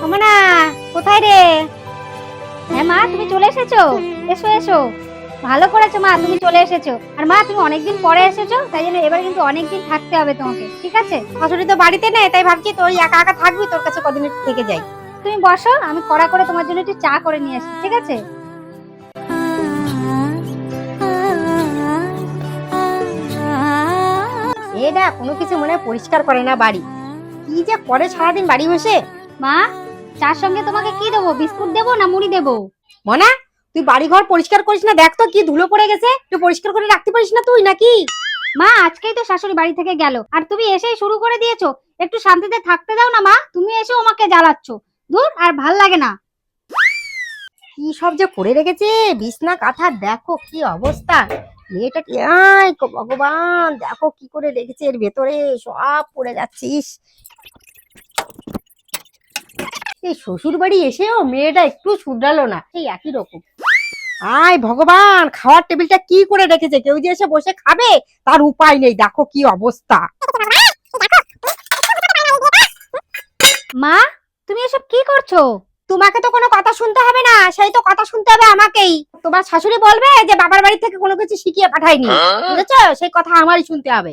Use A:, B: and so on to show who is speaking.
A: ওমানা, কোথায় রে? হ্যাঁ মা, তুমি চলে এসেছো? এসো এসো, ভালো করেছো মা, তুমি চলে এসেছো। আর মা, তুমি অনেকদিন পরে এসেছো, তাই জন্য এবার কিন্তু অনেকদিন থাকতে হবে তোমাকে, ঠিক আছে?
B: শাশুড়ি তো বাড়িতে নেই, তাই ভাবছি তুই একা একা থাকবি, তোর কাছে কদিন একটু থেকে যাই।
A: তুমি বসো, আমি কড়া করে তোমার জন্য একটু চা করে নিয়ে আসি, ঠিক আছে?
B: এটা কোনো কিছু মনে হয় পরিষ্কার করে না বাড়ি, কি যে করে সারাদিন বাড়ি বসে।
A: মা, চার সঙ্গে তোমাকে কি দেবো? বিস্কুট দেবো না মুড়ি দেবো?
B: মনা, তুই বাড়ি ঘর পরিষ্কার করিস না? দেখ তো কি ধুলো পড়ে গেছে, একটু পরিষ্কার করে রাখতে পারিস না তুই নাকি?
A: মা, আজকেই তো শাশুড়ি বাড়ি থেকে গেল, আর তুমি এসেই শুরু করে দিয়েছো। একটু শান্তিতে থাকতে দাও না মা, তুমি এসে আমাকে জ্বালাচ্ছ। দূর, আর ভাল লাগে না।
B: কি সব যে করে রেখেছে, বিছনা কাঁথা দেখো কি অবস্থা। মেয়েটা কি ভগবান, দেখো কি করে রেখেছে, এর ভেতরে সব পড়ে যাচ্ছিস। এই শ্বশুর বাড়ি এসেও মেয়েটা একটু শুধরালো না, সেই একই রকম। আয় ভগবান, খাওয়ার টেবিলটা কি করে রেখেছে, কেউ যে এসে বসে খাবে তার উপায় নেই, দেখো কি অবস্থা।
A: মা, তুমি এসব কি করছো?
B: তোমাকে তো কোনো কথা শুনতে হবে না, সেই তো কথা শুনতে হবে আমাকেই। তোমার শাশুড়ি বলবে যে বাবার বাড়ি থেকে কোনো কিছু শিখিয়ে পাঠায়নি, বুঝেছো? সেই কথা আমারই শুনতে হবে।